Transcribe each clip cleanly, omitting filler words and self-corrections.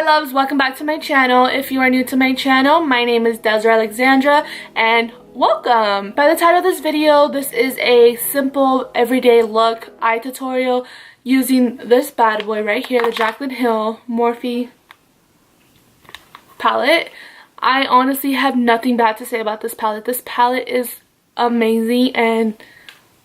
loves, welcome back to my channel. If you are new to my channel, my name is Desirae Alexandra and welcome. By the title of this video, this is a simple everyday look eye tutorial using this bad boy right here, the Jaclyn Hill Morphe palette. I honestly have nothing bad to say about this palette. This palette is amazing, and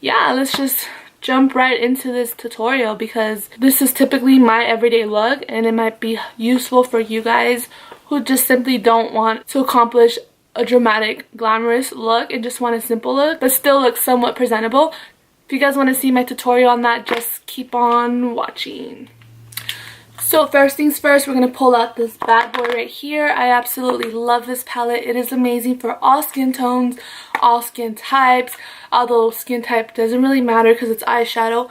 yeah, let's just jump right into this tutorial because this is typically my everyday look and it might be useful for you guys who just simply don't want to accomplish a dramatic, glamorous look and just want a simple look but still look somewhat presentable. If you guys want to see my tutorial on that, just keep on watching. So first things first, we're going to pull out this bad boy right here. I absolutely love this palette. It is amazing for all skin tones, all skin types, although skin type doesn't really matter because it's eyeshadow.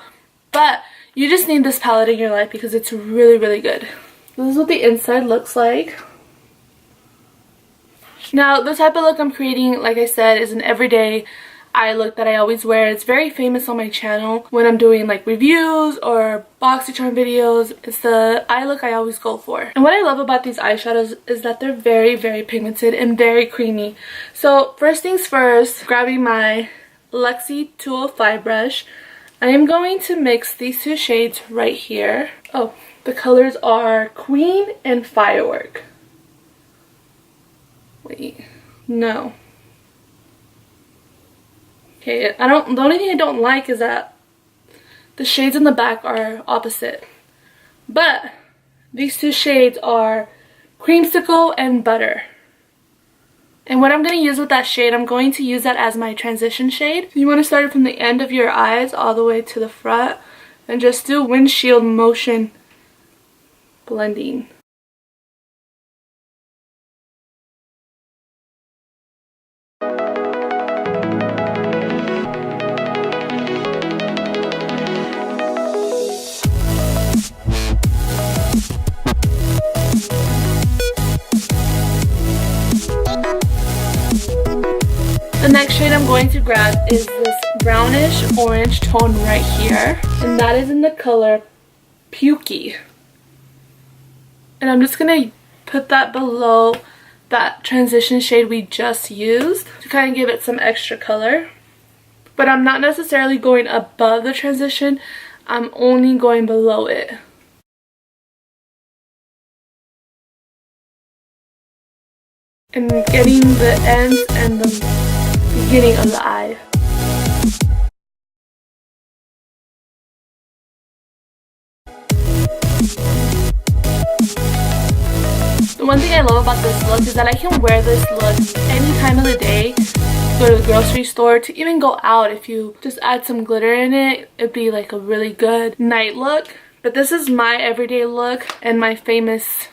But you just need this palette in your life because it's really, really good. This is what the inside looks like. Now, the type of look I'm creating, like I said, is an everyday eye look that I always wear. It's very famous on my channel when I'm doing like reviews or BoxyCharm videos. It's the eye look I always go for. And what I love about these eyeshadows is that they're very, very pigmented and very creamy. So first things first, grabbing my Luxie 205 brush, I am going to mix these two shades right here. Oh, the colors are Queen and Firework. Wait, no. Okay, the only thing I don't like is that the shades in the back are opposite. But these two shades are Creamsicle and Butter. And what I'm going to use with that shade, I'm going to use that as my transition shade. So you want to start it from the end of your eyes all the way to the front and just do windshield motion blending. The next shade I'm going to grab is this brownish orange tone right here, and that is in the color Pukey. And I'm just going to put that below that transition shade we just used to kind of give it some extra color. But I'm not necessarily going above the transition, I'm only going below it. And getting the ends and the beginning of the eye. The one thing I love about this look is that I can wear this look any time of the day, go to the grocery store, to even go out. If you just add some glitter in it, it'd be like a really good night look. But this is my everyday look and my famous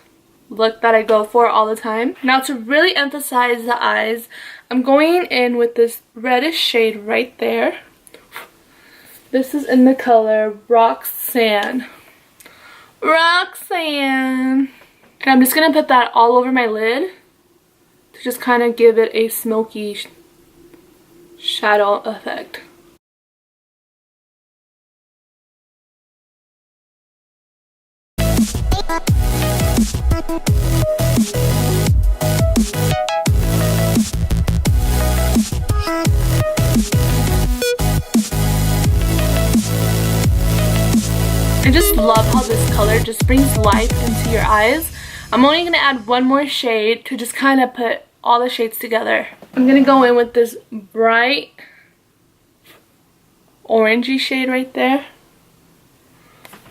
look that I go for all the time. Now, to really emphasize the eyes, I'm going in with this reddish shade right there. This is in the color Roxanne. Roxanne! And I'm just going to put that all over my lid to just kind of give it a smoky shadow effect. I just love how this color just brings life into your eyes. I'm only going to add one more shade to just kind of put all the shades together. I'm going to go in with this bright orangey shade right there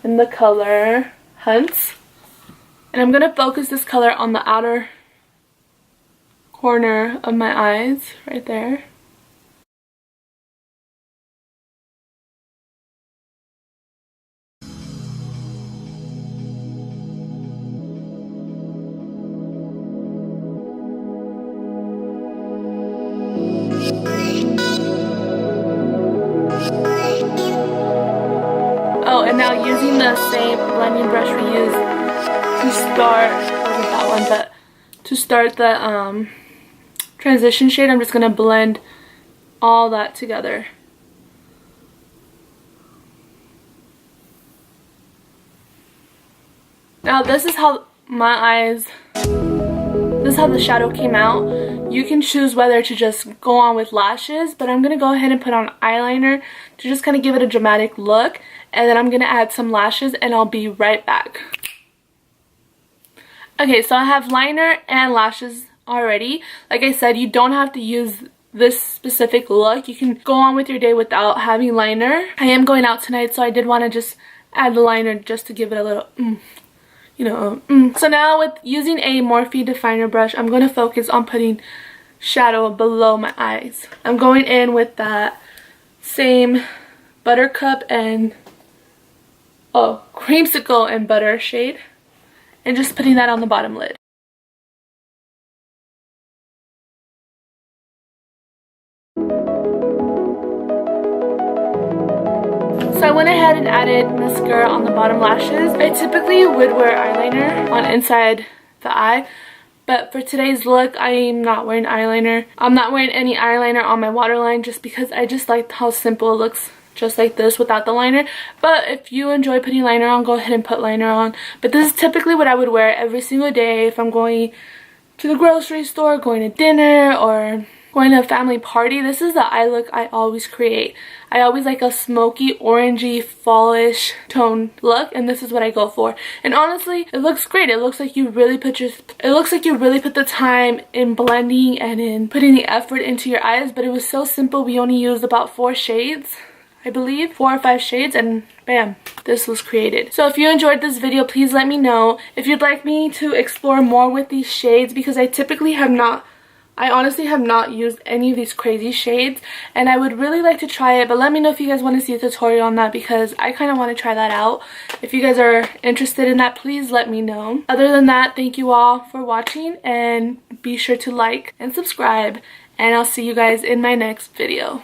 in the color Hunts. And I'm going to focus this color on the outer corner of my eyes right there. Oh, and now using the same blending brush we used to start, wasn't that one, but to start the transition shade, I'm just going to blend all that together. Now this is how my eyes, this is how the shadow came out. You can choose whether to just go on with lashes, but I'm going to go ahead and put on eyeliner to just kind of give it a dramatic look. And then I'm going to add some lashes and I'll be right back. Okay, so I have liner and lashes already. Like I said, you don't have to use this specific look. You can go on with your day without having liner. I am going out tonight, so I did want to just add the liner just to give it a little So now with using a Morphe definer brush, I'm going to focus on putting shadow below my eyes. I'm going in with that same Buttercup and Creamsicle and Butter shade, and just putting that on the bottom lid. So I went ahead and added mascara on the bottom lashes. I typically would wear eyeliner on inside the eye, but for today's look, I'm not wearing eyeliner. I'm not wearing any eyeliner on my waterline just because I just like how simple it looks, just like this without the liner. But if you enjoy putting liner on, go ahead and put liner on. But this is typically what I would wear every single day if I'm going to the grocery store, going to dinner, or going to a family party. This is the eye look I always create. I always like a smoky, orangey, fallish tone look, and this is what I go for. And honestly, it looks great. It looks like you really put the time in blending and in putting the effort into your eyes. But it was so simple. We only used about 4 shades, I believe, 4 or 5 shades, and bam, this was created. So if you enjoyed this video, please let me know if you'd like me to explore more with these shades, because I honestly have not used any of these crazy shades, and I would really like to try it. But let me know if you guys want to see a tutorial on that, because I kind of want to try that out. If you guys are interested in that, please let me know. Other than that, thank you all for watching, and be sure to like and subscribe, and I'll see you guys in my next video.